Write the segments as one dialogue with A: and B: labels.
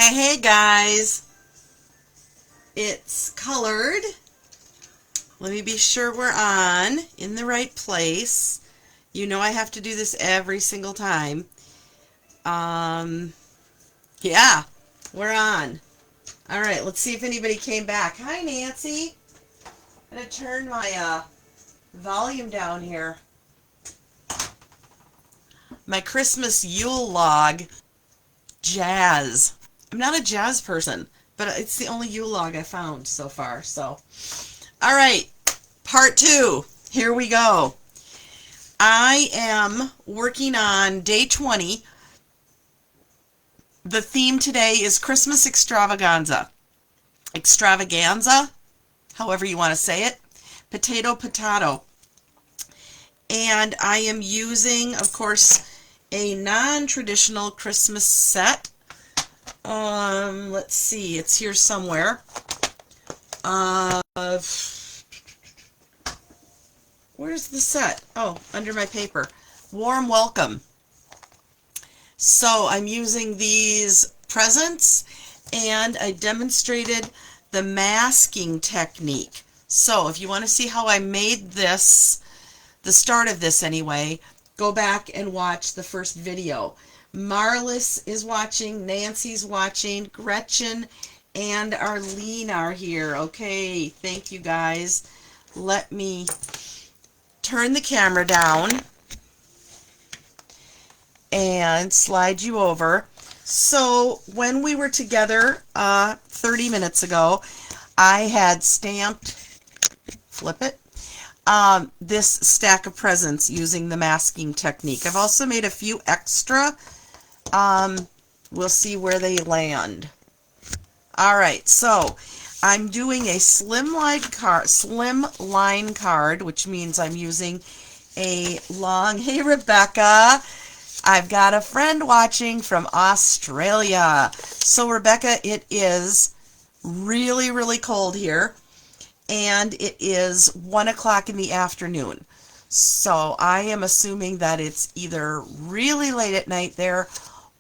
A: Hey guys, it's colored. Let me be sure we're on in the right place. You know I have to do this every single time. Yeah, we're on. All right, let's see if anybody came back. Hi Nancy. I'm gonna turn my volume down here. My Christmas Yule log, jazz. I'm not a jazz person, but it's the only Yule log I found so far. So, all right, part 2. Here we go. I am working on day 20. The theme today is Christmas extravaganza. Extravaganza, however you want to say it. Potato. And I am using, of course, a non-traditional Christmas set. Let's see, it's here somewhere. Where's the set? Oh, under my paper. Warm welcome. So I'm using these presents, and I demonstrated the masking technique. So if you want to see how I made this, the start of this anyway, go back and watch the first video. Marlis is watching, Nancy's watching, Gretchen and Arlene are here. Okay, thank you guys. Let me turn the camera down and slide you over. So when we were together 30 minutes ago, I had stamped, flip it, this stack of presents using the masking technique. I've also made a few extra. We'll see where they land. All right, so I'm doing a slim line card, which means I'm using a long, hey Rebecca, I've got a friend watching from Australia. So Rebecca, it is really, really cold here, and it is 1 o'clock in the afternoon. So I am assuming that it's either really late at night there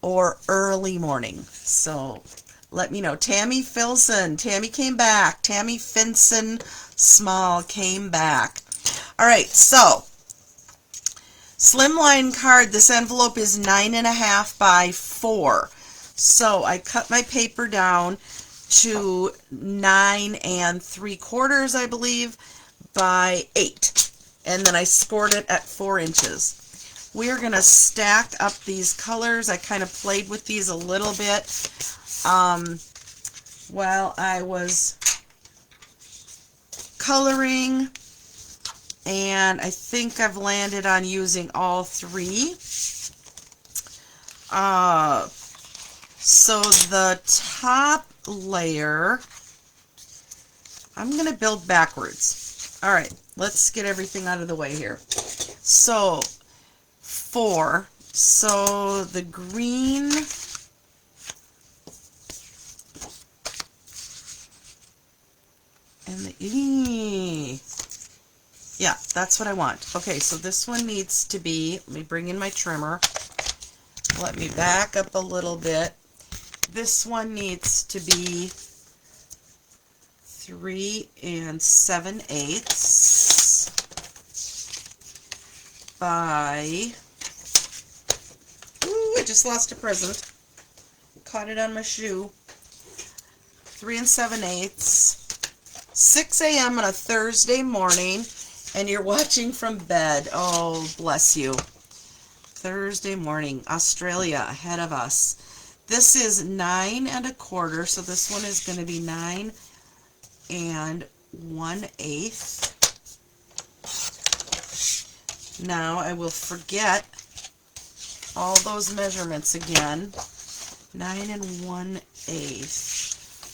A: or early morning. So let me know. Tammy Filson, Tammy came back. Tammy Finson Small came back. All right, so slimline card, this envelope is 9.5 by 4. So I cut my paper down to 9 3/4, I believe, by 8. And then I scored it at 4 inches. We're going to stack up these colors. I kind of played with these a little bit while I was coloring, and I think I've landed on using all 3. So the top layer, I'm going to build backwards. All right, let's get everything out of the way here. So 4. So the green, and the, yeah, that's what I want. Okay, so this one needs to be, let me bring in my trimmer. Let me back up a little bit. This one needs to be 3 7/8 by, ooh, I just lost a present. Caught it on my shoe. 3 7/8. 6 a.m. on a Thursday morning, and you're watching from bed. Oh, bless you. Thursday morning, Australia ahead of us. This is 9 1/4, so this one is going to be 9 1/8. Now I will forget all those measurements again. 9 1/8.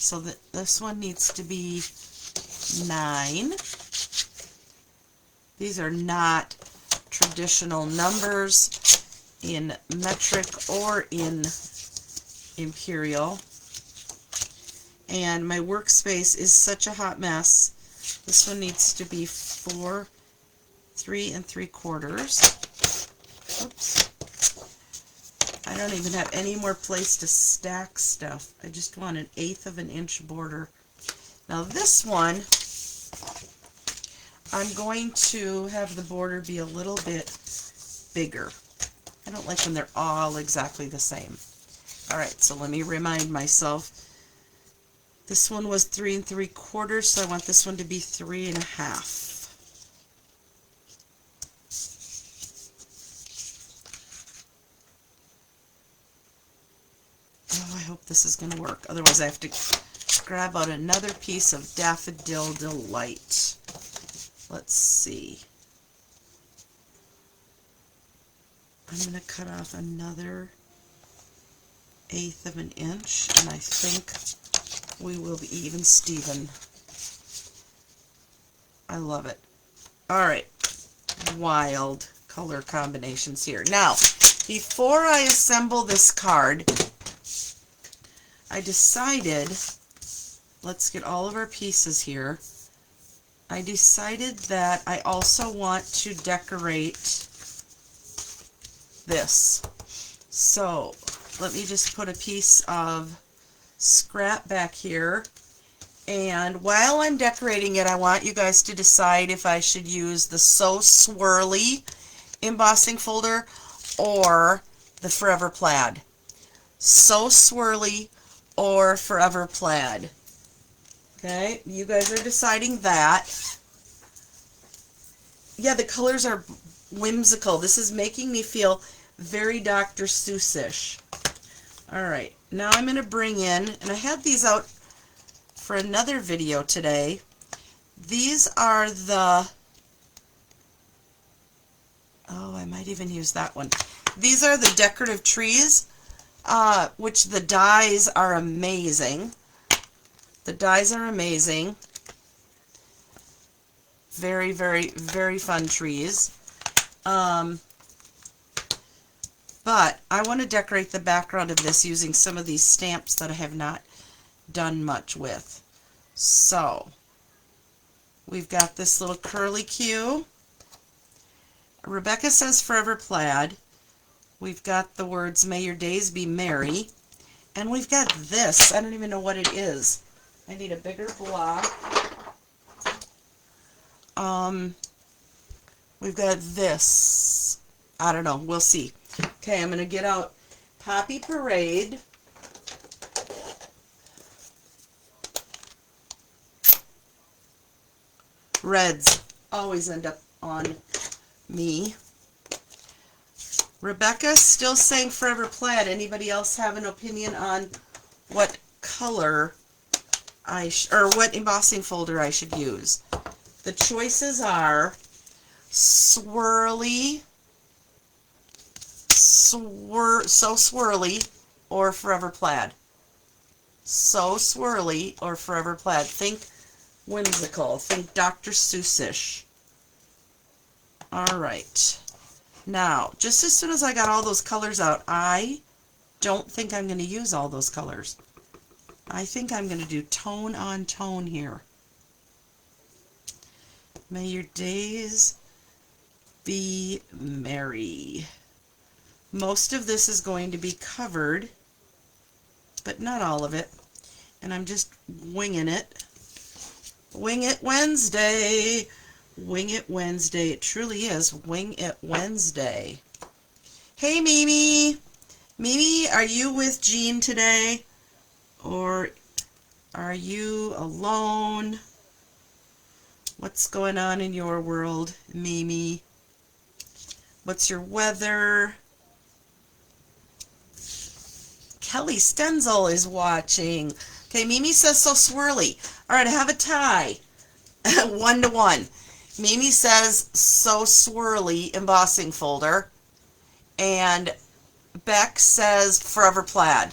A: So that this one needs to be 9. These are not traditional numbers in metric or in imperial. And my workspace is such a hot mess. This one needs to be 4 3 3/4. Oops. I don't even have any more place to stack stuff. I just want an 1/8 of an inch border. Now this one, I'm going to have the border be a little bit bigger. I don't like when they're all exactly the same. Alright, so let me remind myself. This one was 3 3/4, so I want this one to be 3 1/2. Oh, I hope this is going to work. Otherwise I have to grab out another piece of Daffodil Delight. Let's see. I'm going to cut off another 1/8 of an inch, and I think we will be even Steven. I love it. Alright, wild color combinations here. Now, before I assemble this card, I decided, let's get all of our pieces here. I decided that I also want to decorate this. So, let me just put a piece of scrap back here. And while I'm decorating it, I want you guys to decide if I should use the So Swirly embossing folder or the Forever Plaid. So Swirly or Forever Plaid. Okay, you guys are deciding that. Yeah, the colors are whimsical. This is making me feel very Dr. Seuss-ish. Alright, now I'm going to bring in, and I had these out for another video today. These are the, oh, I might even use that one. These are the decorative trees, which the dies are amazing. The dies are amazing. Very, very, very fun trees. But I want to decorate the background of this using some of these stamps that I have not done much with. So, we've got this little curly Q. Rebecca says Forever Plaid. We've got the words, May your days be merry. And we've got this. I don't even know what it is. I need a bigger block. We've got this. I don't know. We'll see. Okay, I'm going to get out Poppy Parade. Reds always end up on me. Rebecca's still saying Forever Plaid. Anybody else have an opinion on what color or what embossing folder I should use? The choices are Swirly, So Swirly, or Forever Plaid. So Swirly or Forever Plaid. Think whimsical. Think Dr. Seuss-ish. Alright. Now, just as soon as I got all those colors out, I don't think I'm going to use all those colors. I think I'm going to do tone on tone here. May your days be merry. Most of this is going to be covered, but not all of it. And I'm just winging it. Wing It Wednesday. Wing It Wednesday. It truly is Wing It Wednesday. Hey, Mimi. Mimi, are you with Jean today? Or are you alone? What's going on in your world, Mimi? What's your weather? Kelly Stenzel is watching. Okay, Mimi says So Swirly. All right, I have a tie. 1-1. Mimi says So Swirly embossing folder. And Beck says Forever Plaid.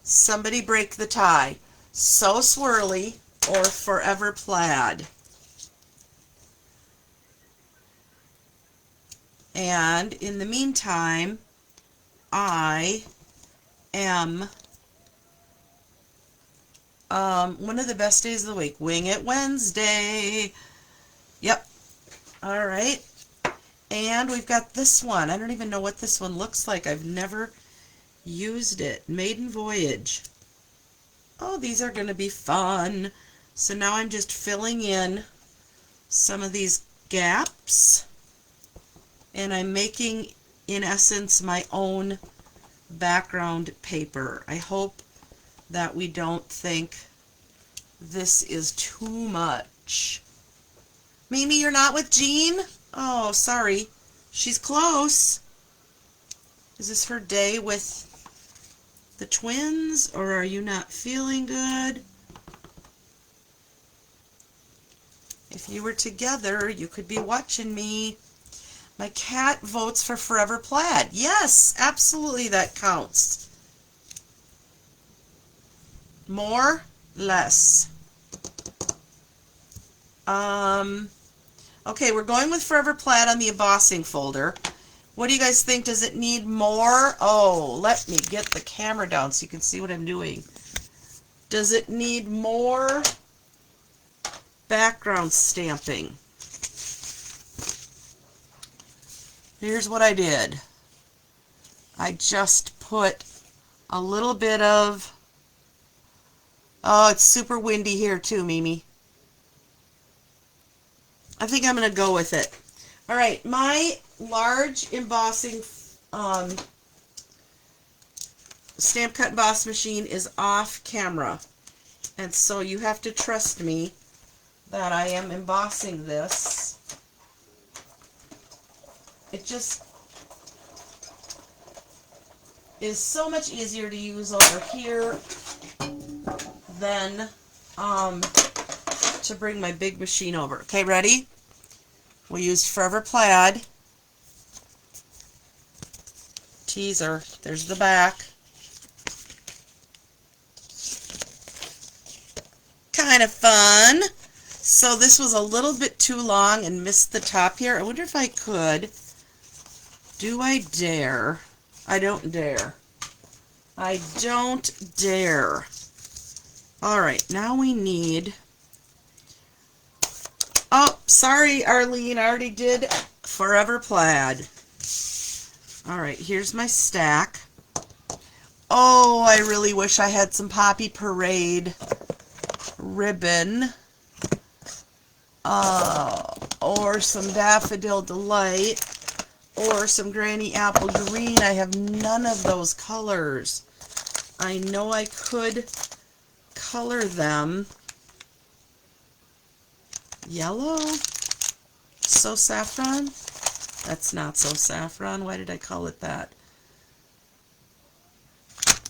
A: Somebody break the tie. So Swirly or Forever Plaid. And in the meantime, I am one of the best days of the week. Wing It Wednesday. Yep. All right. And we've got this one. I don't even know what this one looks like. I've never Used it. Maiden voyage. Oh, these are going to be fun. So now I'm just filling in some of these gaps, and I'm making, in essence, my own background paper. I hope that we don't think this is too much. Mimi, you're not with Jean? Oh, sorry. She's close. Is this her day with the twins, or are you not feeling good? If you were together, you could be watching me. My cat votes for Forever Plaid. Yes, absolutely, that counts. More, less. Okay, we're going with Forever Plaid on the embossing folder. What do you guys think? Does it need more? Oh, let me get the camera down so you can see what I'm doing. Does it need more background stamping? Here's what I did. I just put a little bit of... Oh, it's super windy here too, Mimi. I think I'm going to go with it. All right, my large embossing stamp cut emboss machine is off camera, and so you have to trust me that I am embossing this. It just is so much easier to use over here than to bring my big machine over. Okay, ready? We used Forever Plaid. Teaser. There's the back. Kind of fun. So this was a little bit too long and missed the top here. I wonder if I could. Do I dare? I don't dare. I don't dare. Alright, now we need... Oh, sorry, Arlene. I already did Forever Plaid. Alright, here's my stack. Oh, I really wish I had some Poppy Parade ribbon. Or some Daffodil Delight. Or some Granny Apple Green. I have none of those colors. I know I could color them. Yellow? So Saffron? That's not So Saffron. Why did I call it that?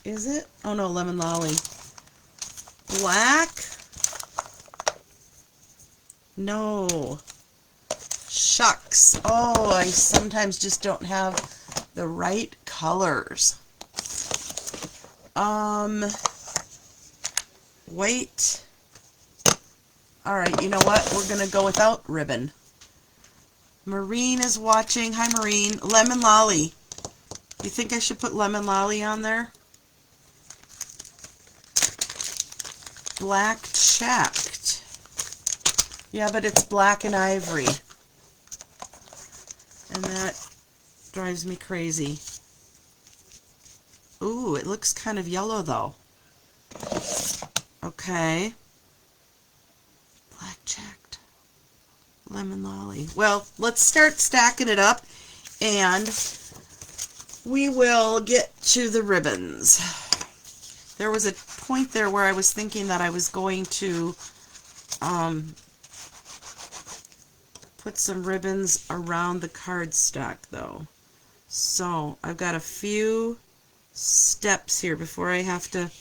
A: Is it? Oh no, Lemon Lolly. Black? No. Shucks. Oh, I sometimes just don't have the right colors. Wait. Alright, you know what? We're going to go without ribbon. Maureen is watching. Hi, Maureen. Lemon Lolly. You think I should put Lemon Lolly on there? Black checked. Yeah, but it's black and ivory. And that drives me crazy. Ooh, it looks kind of yellow, though. Okay. Black checked. Lemon Lolly. Well, let's start stacking it up, and we will get to the ribbons. There was a point there where I was thinking that I was going to put some ribbons around the cardstock, though. So I've got a few steps here before I have to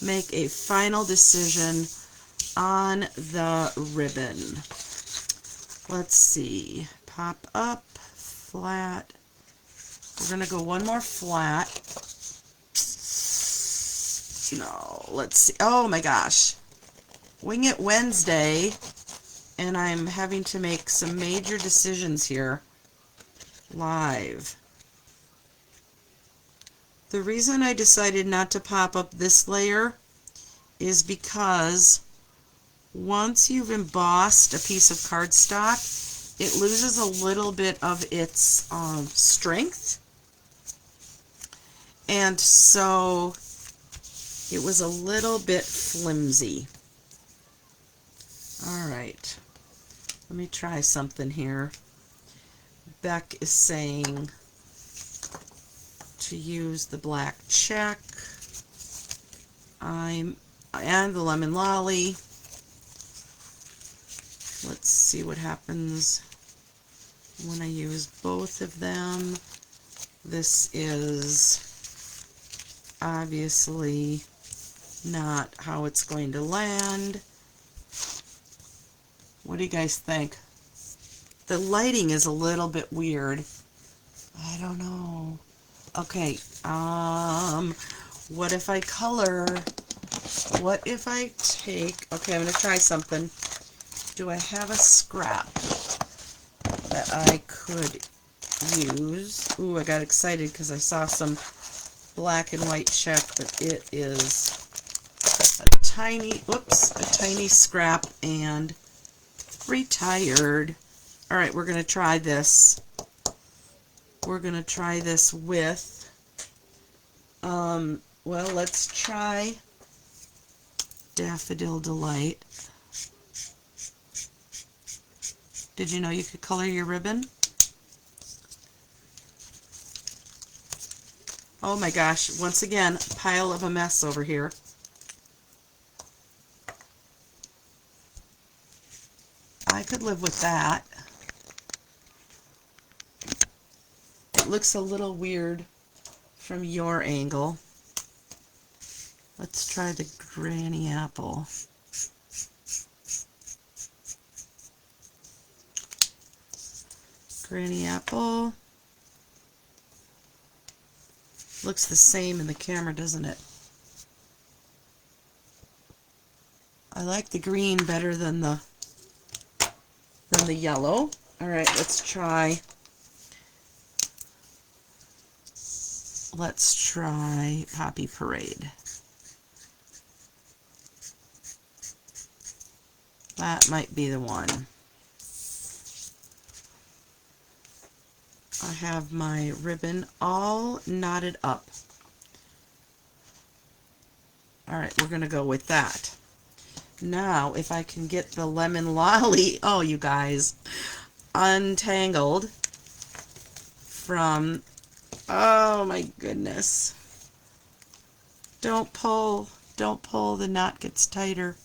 A: make a final decision on the ribbon. Let's see. Pop up, flat. We're going to go one more flat. No, let's see. Oh my gosh. Wing It Wednesday, and I'm having to make some major decisions here live. The reason I decided not to pop up this layer is because once you've embossed a piece of cardstock, it loses a little bit of its strength. and so it was a little bit flimsy. All right, let me try something here. Beck is saying to use the black check. And the lemon lolly. Let's see what happens when I use both of them. This is obviously not how it's going to land. What do you guys think? The lighting is a little bit weird. I don't know. Okay, what if I color? What if I take, okay, I'm going to try something. Do I have a scrap that I could use? Ooh, I got excited because I saw some black and white check, but it is a tiny scrap and retired. All right, we're going to try this. We're going to try this with, well, let's try Daffodil Delight. Did you know you could color your ribbon? Oh my gosh, once again, pile of a mess over here. I could live with that. It looks a little weird from your angle. Let's try the Granny Apple. Granny Apple. Looks the same in the camera, doesn't it? I like the green better than the yellow. All right, let's try Poppy Parade. That might be the one. I have my ribbon all knotted up. All right, we're going to go with that. Now, if I can get the lemon lolly, oh, you guys, untangled from, oh my goodness. Don't pull, the knot gets tighter.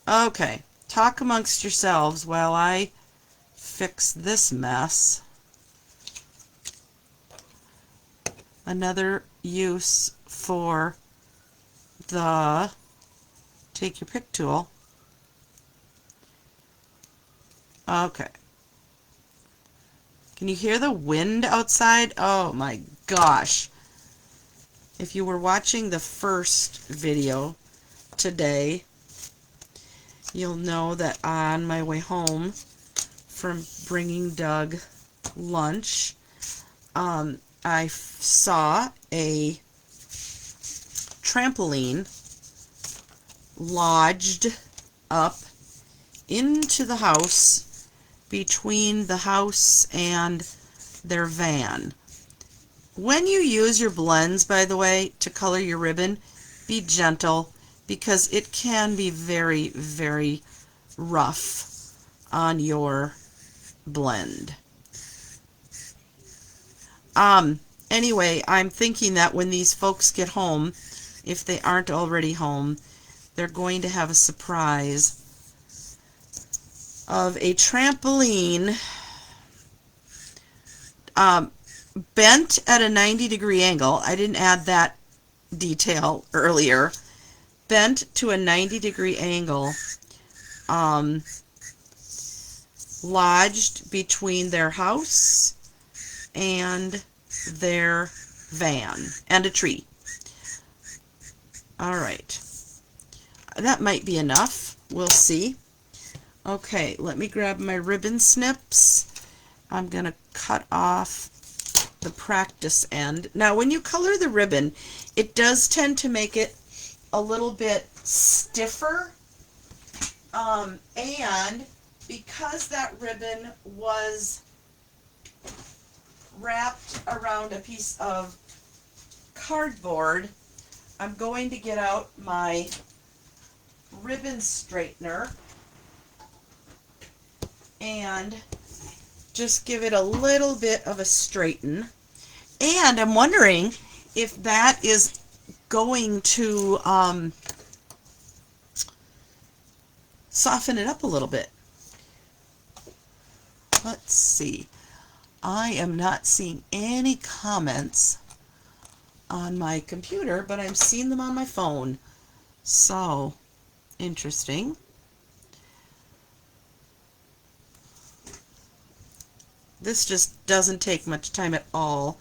A: Okay, talk amongst yourselves while I fix this mess. Another use for the take your pick tool. Okay. Can you hear the wind outside? Oh my gosh. If you were watching the first video today, you'll know that on my way home from bringing Doug lunch, I saw a trampoline lodged up into the house between the house and their van. When you use your blends, by the way, to color your ribbon, be gentle because it can be very, very rough on your blend. Anyway, I'm thinking that when these folks get home, if they aren't already home, they're going to have a surprise of a trampoline bent at a 90-degree angle. I didn't add that detail earlier. Bent to a 90-degree angle, lodged between their house and their van and a tree. All right, that might be enough. We'll see. Okay, let me grab my ribbon snips. I'm going to cut off the practice end. Now, when you color the ribbon, it does tend to make it a little bit stiffer. And because that ribbon was wrapped around a piece of cardboard, I'm going to get out my ribbon straightener and just give it a little bit of a straighten. And I'm wondering if that is going to soften it up a little bit. Let's see. I am not seeing any comments on my computer, but I'm seeing them on my phone. So, interesting. This just doesn't take much time at all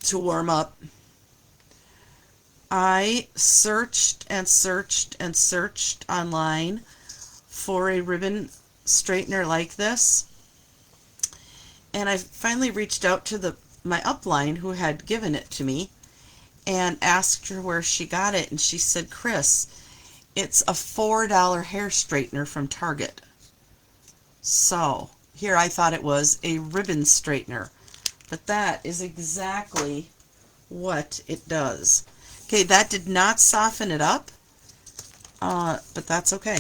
A: to warm up. I searched and searched and searched online for a ribbon straightener like this, and I finally reached out to my upline who had given it to me and asked her where she got it, and she said, Chris, it's a $4 hair straightener from Target. So here I thought it was a ribbon straightener, but that is exactly what it does. Okay, that did not soften it up, but that's okay.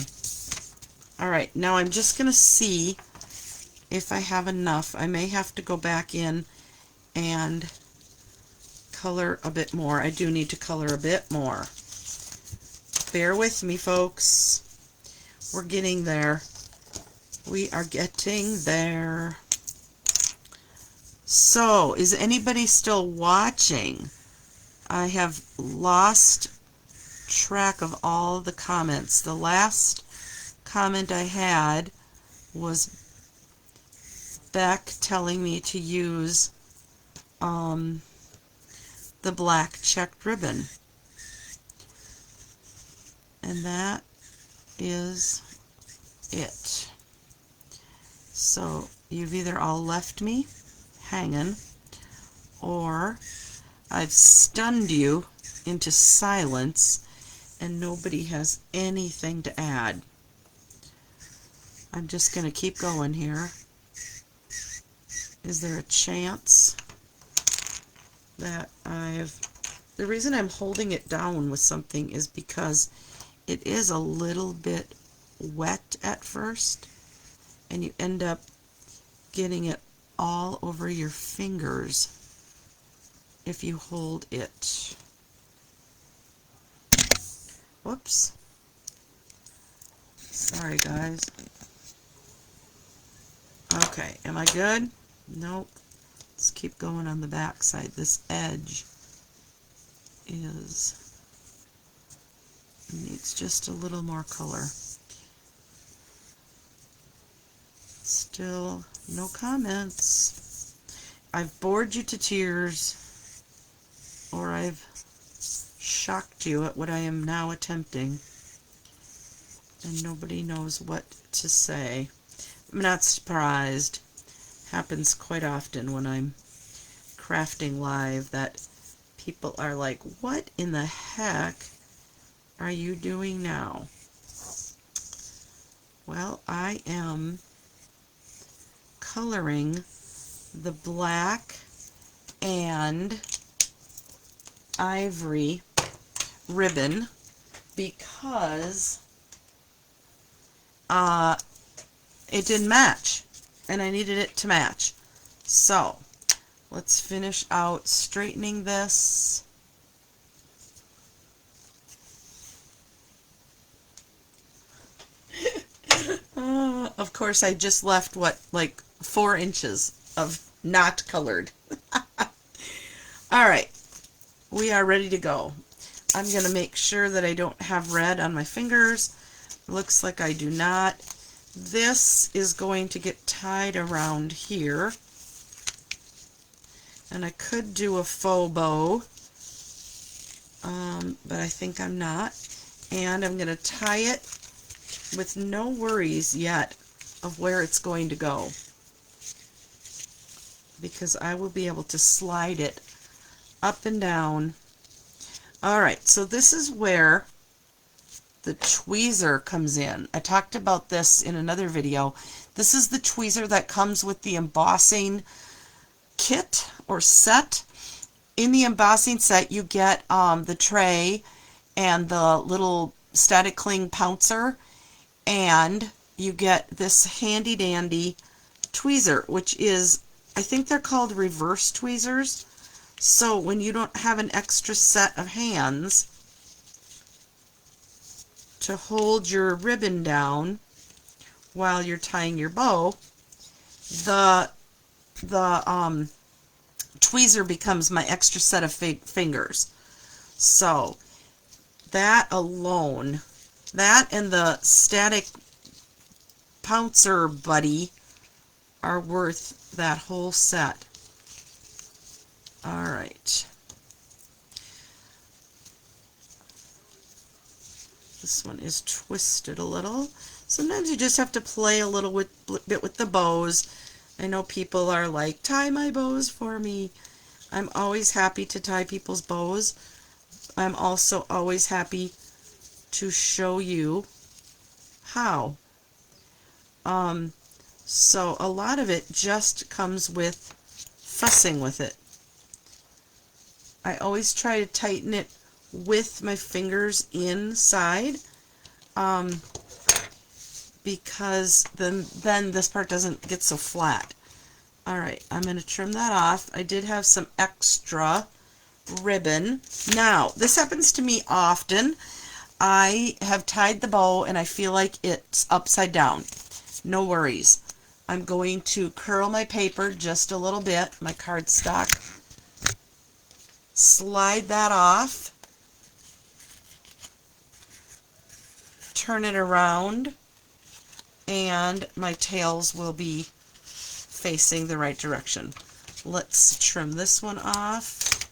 A: Alright, now I'm just going to see if I have enough. I may have to go back in and color a bit more. I do need to color a bit more. Bear with me, folks. We're getting there. We are getting there. So, is anybody still watching? I have lost track of all the comments. The last comment I had was Beck telling me to use the black checked ribbon. And that is it. So you've either all left me hanging, or I've stunned you into silence and nobody has anything to add. I'm just going to keep going here. Is there a chance that the reason I'm holding it down with something is because it is a little bit wet at first, and you end up getting it all over your fingers if you hold it. Whoops. Sorry, guys. Okay, am I good? Nope. Let's keep going on the back side. This edge needs just a little more color. Still no comments. I've bored you to tears, or I've shocked you at what I am now attempting, and nobody knows what to say. I'm not surprised. Happens quite often when I'm crafting live that people are like, what in the heck are you doing now? Well, I am coloring the black and ivory ribbon because it didn't match and I needed it to match. So let's finish out straightening this. Of course, I just left, like 4 inches of not colored. Alright, we are ready to go. I'm going to make sure that I don't have red on my fingers. Looks like I do not. This is going to get tied around here. And I could do a faux bow, but I think I'm not. And I'm going to tie it with no worries yet of where it's going to go, because I will be able to slide it up and down. Alright, so this is where the tweezer comes in. I talked about this in another video. This is the tweezer that comes with the embossing kit or set. In the embossing set, you get the tray and the little static cling pouncer, and you get this handy dandy tweezer, which is, I think they're called reverse tweezers. So when you don't have an extra set of hands to hold your ribbon down while you're tying your bow, the tweezer becomes my extra set of fingers. So that alone, that and the static pouncer buddy are worth that whole set. All right. This one is twisted a little. Sometimes you just have to play a little bit with the bows. I know people are like, tie my bows for me. I'm always happy to tie people's bows. I'm also always happy to show you how. So a lot of it just comes with fussing with it. I always try to tighten it with my fingers inside, because then this part doesn't get so flat. Alright, I'm going to trim that off. I did have some extra ribbon. Now, this happens to me often. I have tied the bow and I feel like it's upside down. No worries. I'm going to curl my paper just a little bit, my cardstock. Slide that off. Turn it around, and my tails will be facing the right direction. Let's trim this one off.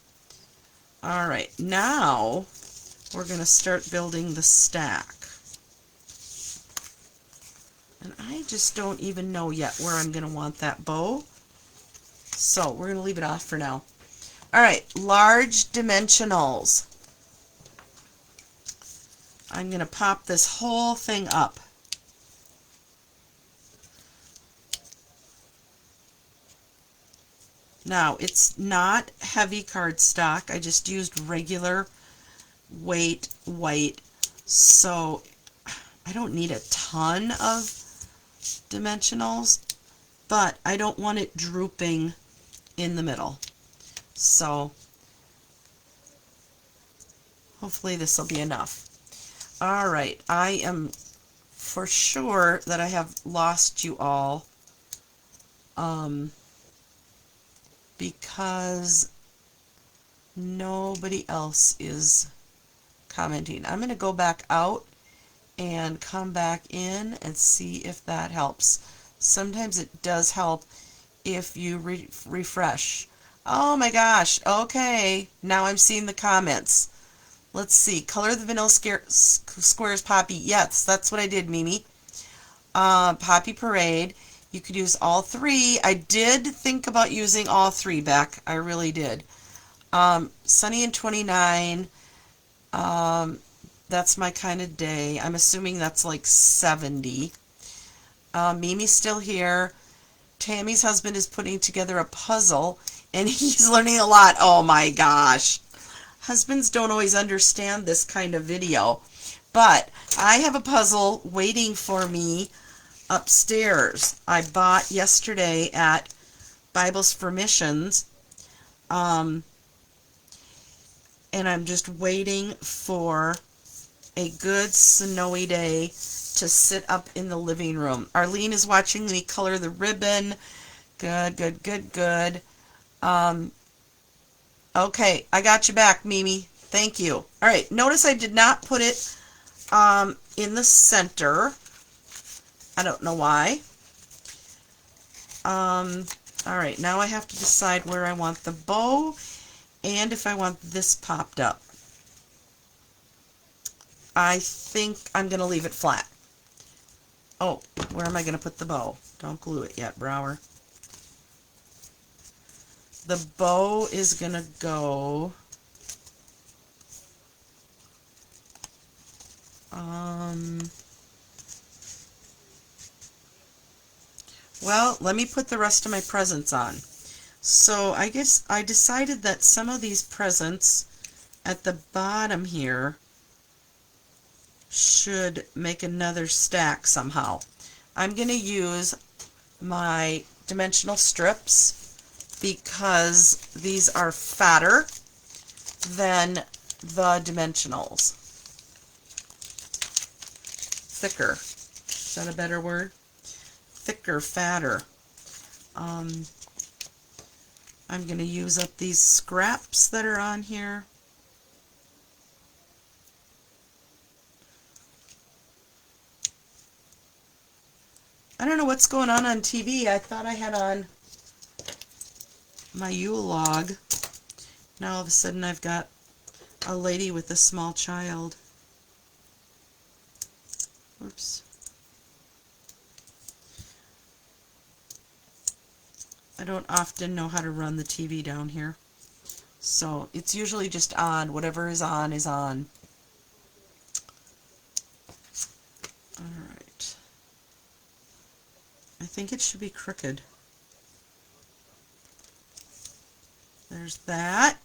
A: Alright, now we're going to start building the stack. And I just don't even know yet where I'm going to want that bow. So we're going to leave it off for now. Alright, large dimensionals. I'm going to pop this whole thing up. Now, it's not heavy cardstock. I just used regular weight white. So I don't need a ton of dimensionals, but I don't want it drooping in the middle. So hopefully this will be enough. All right, I am for sure that I have lost you all, because nobody else is commenting. I'm going to go back out and come back in and see if that helps. Sometimes it does help if you refresh. Oh my gosh, okay, now I'm seeing the comments. Let's see, color the vanilla squares Poppy. Yes, that's what I did, Mimi. Poppy Parade. You could use all three. I did think about using all three, Beck. I really did. Sunny and 29. That's my kind of day. I'm assuming that's like 70. Mimi's still here. Tammy's husband is putting together a puzzle, and he's learning a lot. Oh my gosh. Husbands don't always understand this kind of video, but I have a puzzle waiting for me upstairs. I bought yesterday at Bibles for Missions, and I'm just waiting for a good snowy day to sit up in the living room. Arlene is watching me color the ribbon. Good, good, good, good. Okay, I got you back, Mimi. Thank you. All right, notice I did not put it in the center. I don't know why. All right, now I have to decide where I want the bow and if I want this popped up. I think I'm going to leave it flat. Oh, where am I going to put the bow? Don't glue it yet, Brower. The bow is going to go Well, let me put the rest of my presents on. So I guess I decided that some of these presents at the bottom here should make another stack somehow. I'm going to use my dimensional strips because these are fatter than the dimensionals. Thicker. Is that a better word? Thicker, fatter. I'm going to use up these scraps that are on here. I don't know what's going on TV. I thought I had on my Yule log. Now all of a sudden I've got a lady with a small child. Oops. I don't often know how to run the TV down here. So it's usually just on. Whatever is on is on. Alright. I think it should be crooked. There's that.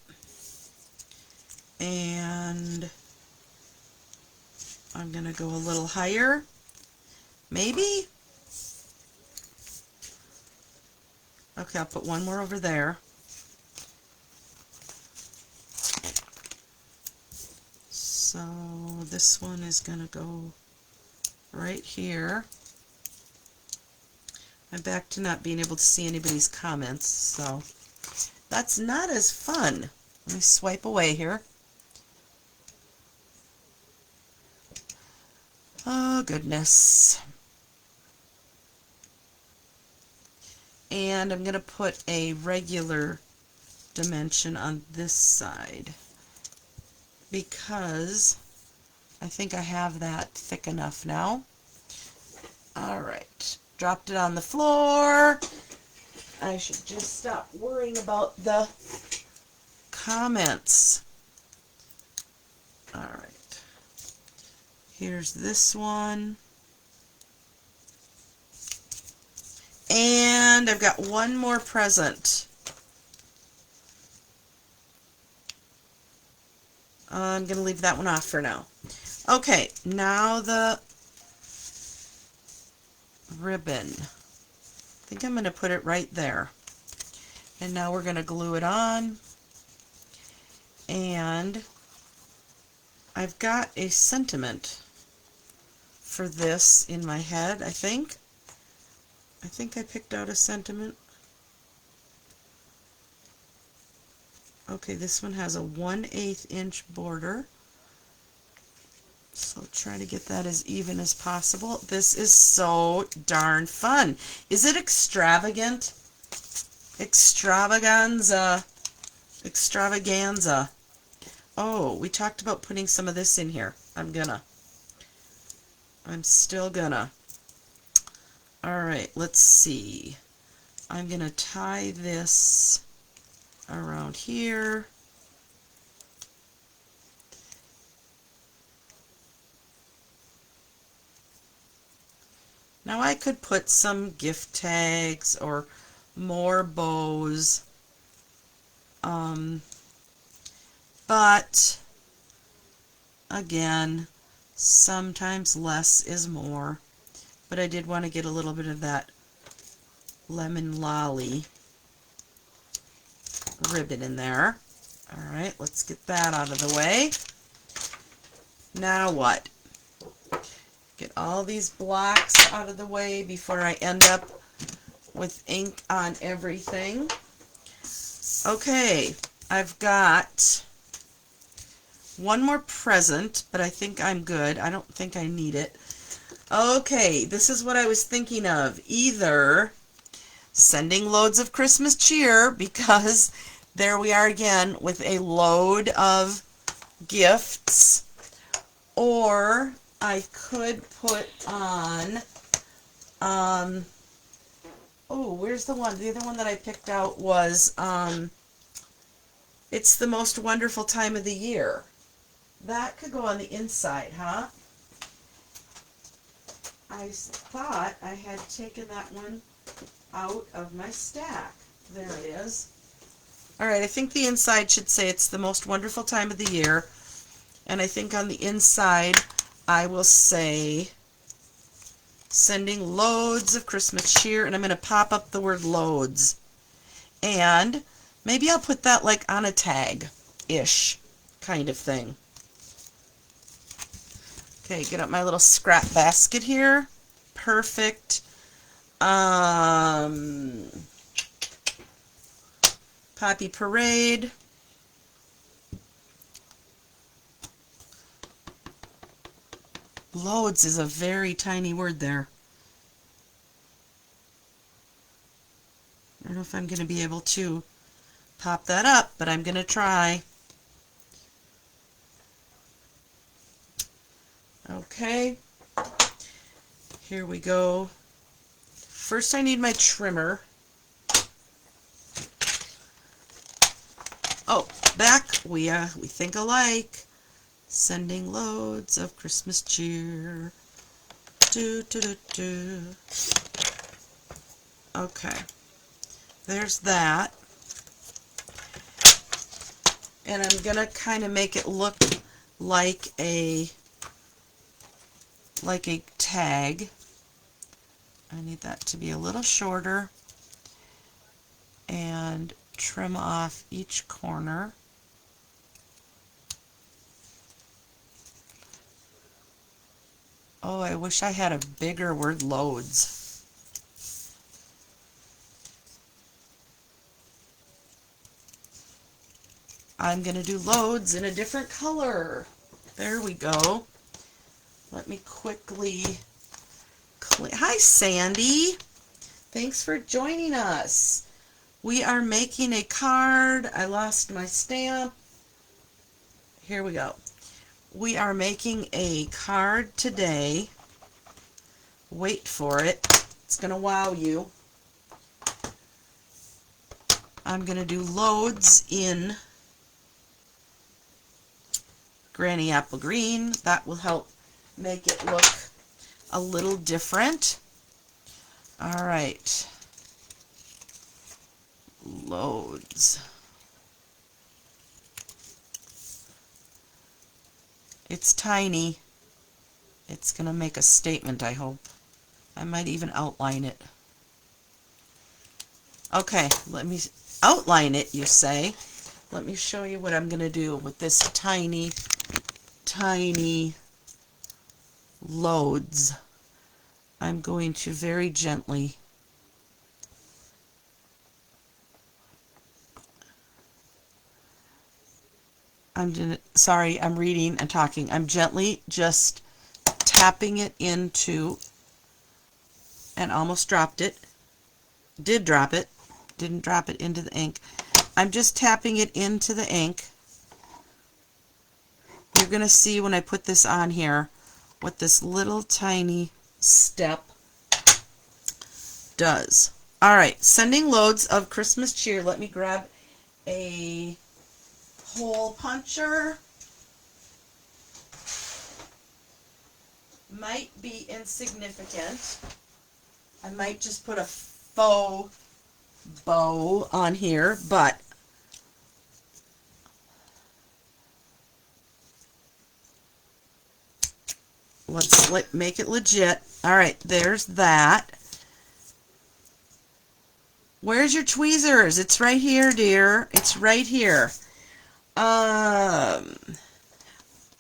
A: And I'm going to go a little higher. Maybe? Okay, I'll put one more over there. So this one is going to go right here. I'm back to not being able to see anybody's comments, so that's not as fun. Let me swipe away here. Oh, goodness. And I'm going to put a regular dimension on this side because I think I have that thick enough now. Alright, dropped it on the floor. I should just stop worrying about the comments. Alright, here's this one. And I've got one more present. I'm going to leave that one off for now. Okay, now the ribbon. I think I'm going to put it right there. And now we're going to glue it on. And I've got a sentiment for this in my head, I think. I think I picked out a sentiment. Okay, this one has a 1/8 inch border. So try to get that as even as possible. This is so darn fun. Is it extravagant? Extravaganza. Extravaganza. Oh, we talked about putting some of this in here. I'm still gonna. Alright, let's see. I'm gonna tie this around here. Now I could put some gift tags or more bows, but again, sometimes less is more. But I did want to get a little bit of that lemon lolly ribbon in there. Alright, let's get that out of the way. Now what? Get all these blocks out of the way before I end up with ink on everything. Okay, I've got one more present, but I think I'm good. I don't think I need it. Okay, this is what I was thinking of. Either sending loads of Christmas cheer, because there we are again with a load of gifts, or I could put on, oh, where's the one? The other one that I picked out was, it's the most wonderful time of the year. That could go on the inside, huh? I thought I had taken that one out of my stack. There it is. All right, I think the inside should say it's the most wonderful time of the year. And I think on the inside, I will say, sending loads of Christmas cheer. And I'm going to pop up the word loads. And maybe I'll put that like on a tag-ish kind of thing. Okay, get up my little scrap basket here. Perfect. Poppy Parade. Loads is a very tiny word there. I don't know if I'm going to be able to pop that up, but I'm going to try. Okay. Here we go. First I need my trimmer. Oh, back. We think alike. Sending loads of Christmas cheer. Do, do, do, do. Okay. There's that. And I'm going to kind of make it look like a tag. I need that to be a little shorter. And trim off each corner. Oh, I wish I had a bigger word, loads. I'm going to do loads in a different color. There we go. Let me quickly Hi, Sandy. Thanks for joining us. We are making a card. I lost my stamp. Here we go. We are making a card today. Wait for it. It's going to wow you. I'm going to do loads in Granny Apple Green. That will help make it look a little different. All right. Loads. It's tiny. It's going to make a statement, I hope. I might even outline it. Okay, let me outline it, you say. Let me show you what I'm going to do with this tiny, tiny loads. I'm going to very gently sorry, I'm reading and talking. I'm gently just tapping it into, and almost dropped it. Did drop it. Didn't drop it into the ink. I'm just tapping it into the ink. You're going to see when I put this on here what this little tiny step does. All right, sending loads of Christmas cheer. Let me grab a hole puncher. Might be insignificant. I might just put a faux bow on here, but let's make it legit. All right, there's that. Where's your tweezers? It's right here, dear. It's right here.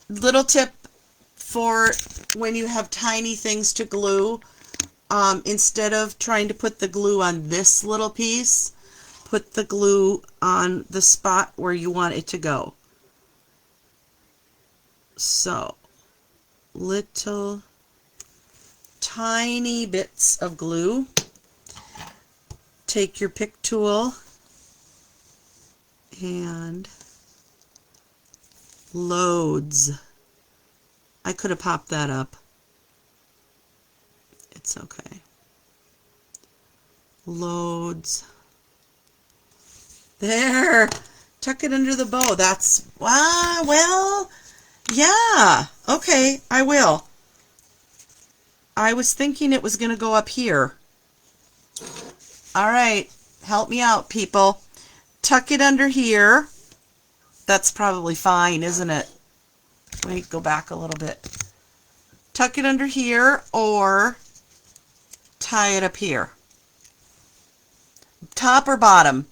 A: Little tip for when you have tiny things to glue. Instead of trying to put the glue on this little piece, put the glue on the spot where you want it to go. So, little tiny bits of glue. Take your pick tool and loads. I could have popped that up. It's okay. Loads. There. Tuck it under the bow. That's, wow, well, yeah. Okay, I will. I was thinking it was going to go up here. All right, help me out, people. Tuck it under here. That's probably fine, isn't it? Let me go back a little bit. Tuck it under here or tie it up here. Top or bottom?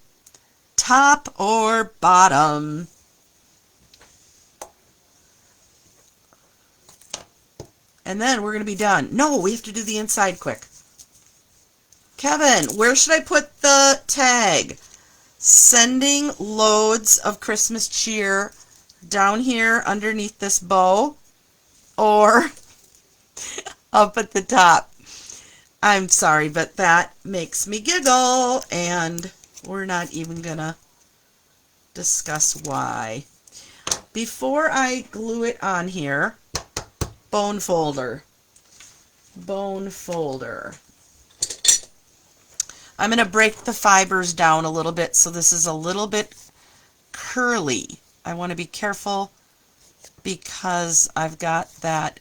A: Top or bottom? And then we're going to be done. No, we have to do the inside quick. Kevin, where should I put the tag? Sending loads of Christmas cheer down here underneath this bow or up at the top? I'm sorry, but that makes me giggle, and we're not even gonna discuss why. Before I glue it on here, bone folder. Bone folder. I'm going to break the fibers down a little bit so this is a little bit curly. I want to be careful because I've got that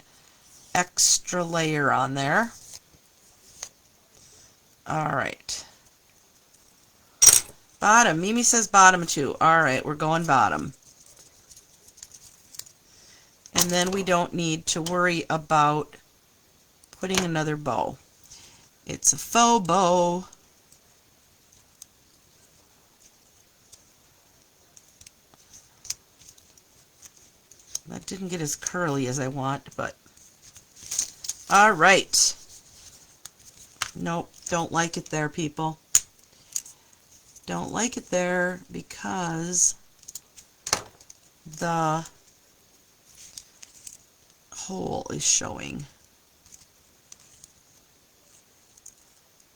A: extra layer on there. All right. Bottom. Mimi says bottom too. All right, we're going bottom. And then we don't need to worry about putting another bow. It's a faux bow. That didn't get as curly as I want, but all right. Nope, don't like it there, people. Don't like it there because the hole is showing.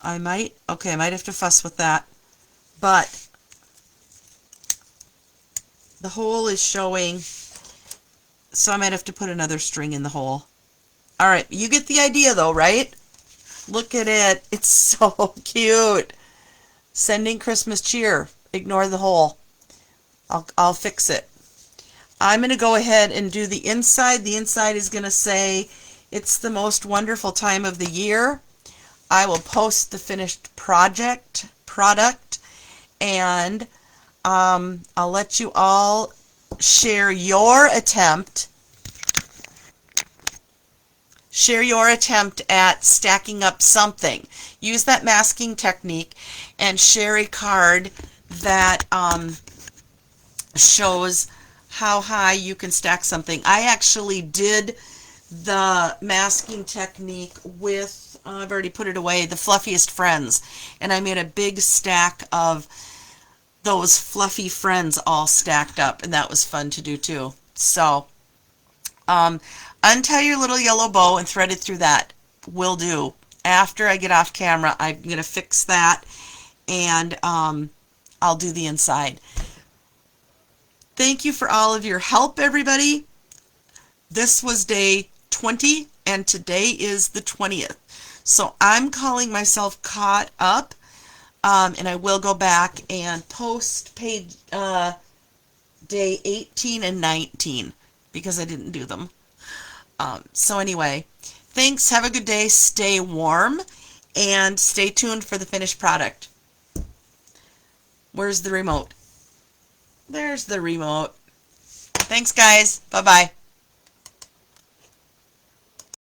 A: I might have to fuss with that, but the hole is showing, so I might have to put another string in the hole. All right, you get the idea though, right? Look at it. It's so cute. Sending Christmas cheer. Ignore the hole. I'll fix it. I'm going to go ahead and do the inside. The inside is going to say, it's the most wonderful time of the year. I will post the finished product, and I'll let you all share your attempt. Share your attempt at stacking up something. Use that masking technique and share a card that shows how high you can stack something. I actually did the masking technique with, I've already put it away, the Fluffiest Friends. And I made a big stack of those fluffy friends all stacked up. And that was fun to do too. So, untie your little yellow bow and thread it through that. Will do. After I get off camera, I'm going to fix that, and I'll do the inside. Thank you for all of your help, everybody. This was day 20, and today is the 20th. So I'm calling myself caught up, and I will go back and post page day 18 and 19 because I didn't do them. So anyway, thanks. Have a good day. Stay warm and stay tuned for the finished product. Where's the remote? There's the remote. Thanks, guys. Bye-bye.